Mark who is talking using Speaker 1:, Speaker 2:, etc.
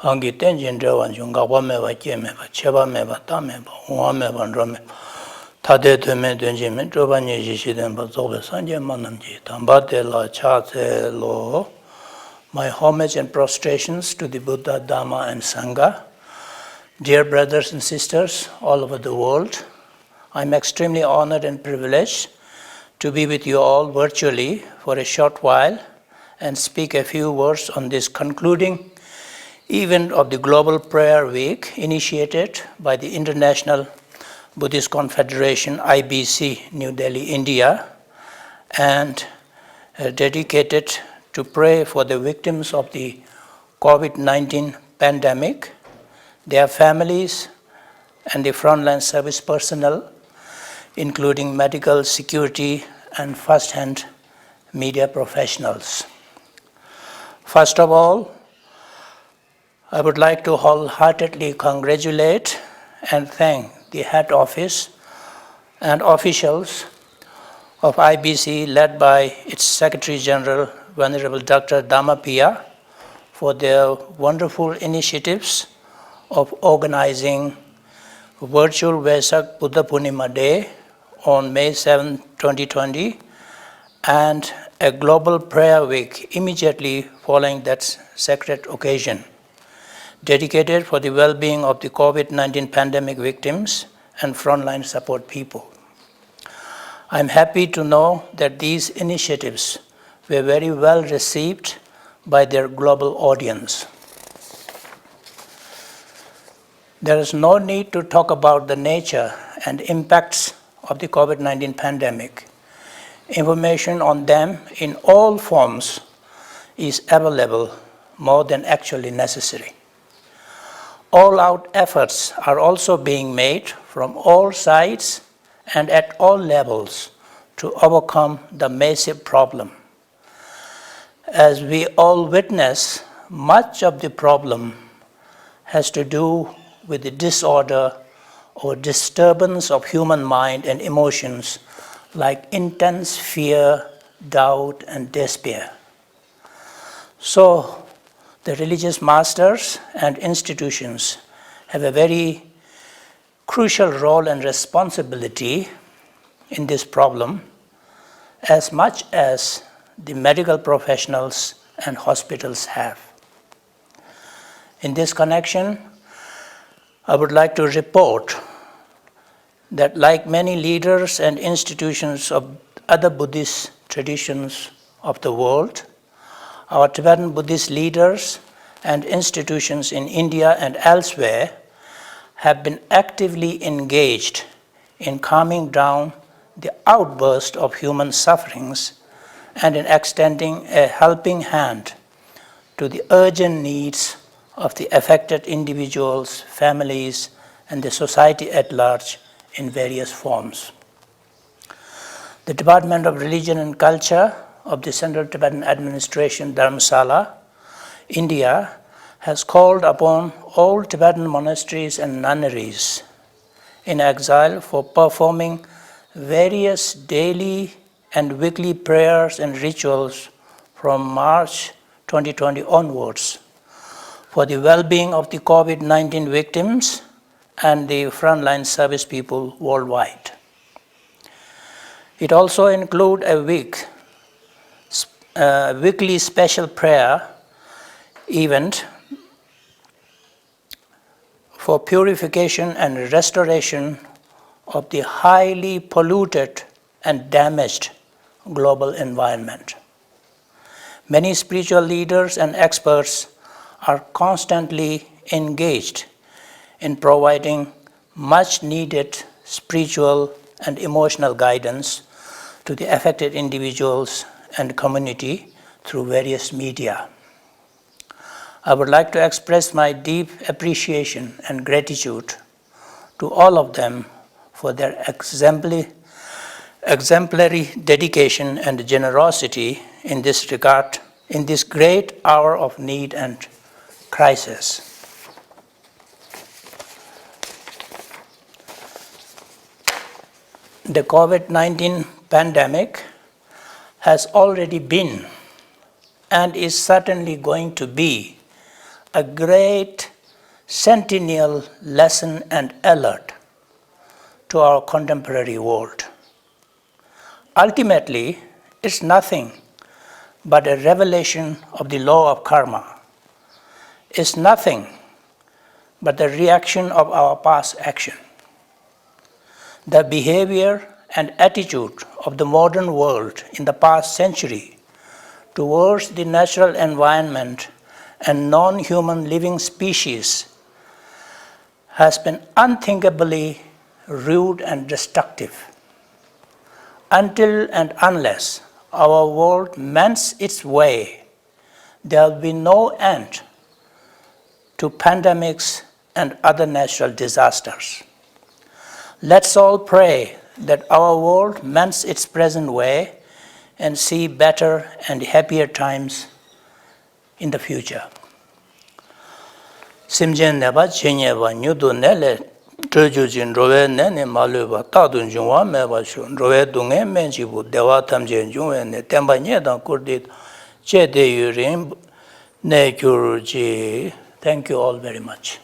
Speaker 1: Kangi tenjin rewan yung gaba meba, kye meba, cheba meba, ta meba, unga meba, nro meba. Tade tume tenjin me, choba nye jishi denpa, zobe sanje manam ji. Tamba te la cha te lo. My homage and prostrations to the Buddha, Dhamma and Sangha. Dear brothers and sisters all over the world, I'm extremely honored and privileged to be with you all virtually for a short while and speak a few words on this concluding event of the Global Prayer Week initiated by the International Buddhist Confederation, IBC, New Delhi, India, and dedicated to pray for the victims of the COVID-19 pandemic, their families, and the frontline service personnel, including medical, security, and first-hand media professionals. First of all, I would like to wholeheartedly congratulate and thank the head office and officials of IBC led by its Secretary General, Venerable Dr. Dhammapiya, for their wonderful initiatives of organizing virtual Vesak Buddha Purnima Day on May 7, 2020, and a global prayer week immediately following that sacred occasion, dedicated for the well-being of the COVID-19 pandemic victims and frontline support people. I'm happy to know that these initiatives were very well received by their global audience. There is no need to talk about the nature and impacts of the COVID-19 pandemic. Information on them in all forms is available more than actually necessary. All-out efforts are also being made from all sides and at all levels to overcome the massive problem. As we all witness, much of the problem has to do with the disorder or disturbance of human mind and emotions like intense fear, doubt, and despair. So, the religious masters and institutions have a very crucial role and responsibility in this problem, as much as the medical professionals and hospitals have. In this connection, I would like to report that like many leaders and institutions of other Buddhist traditions of the world, our Tibetan Buddhist leaders and institutions in India and elsewhere have been actively engaged in calming down the outburst of human sufferings and in extending a helping hand to the urgent needs of the affected individuals, families, and the society at large in various forms. The Department of Religion and Culture of the Central Tibetan Administration, Dharamsala, India, has called upon all Tibetan monasteries and nunneries in exile for performing various daily and weekly prayers and rituals from March 2020 onwards for the well-being of the COVID-19 victims and the frontline service people worldwide. It also includes a weekly special prayer event for purification and restoration of the highly polluted and damaged global environment. Many spiritual leaders and experts are constantly engaged in providing much needed spiritual and emotional guidance to the affected individuals and community through various media. I would like to express my deep appreciation and gratitude to all of them for their exemplary dedication and generosity in this regard, in this great hour of need and crisis. The COVID-19 pandemic has already been and is certainly going to be a great sentinel lesson and alert to our contemporary world. Ultimately, it's nothing but a revelation of the law of karma. It's nothing but the reaction of our past action. The behavior and attitude of the modern world in the past century towards the natural environment and non-human living species has been unthinkably rude and destructive. Until and unless our world mends its way, there will be no end to pandemics and other natural disasters. Let's all pray that our world mends its present way and see better and happier times in the future. Simjen neba chenye ba nyudu nele Troju jin rowe nene maluba tadun jungwa meba shun rowe dunge menjibu dewa tamjen jungwe ne temba nyedan kurdit che de yurim ne gyuruji. Thank you all very much.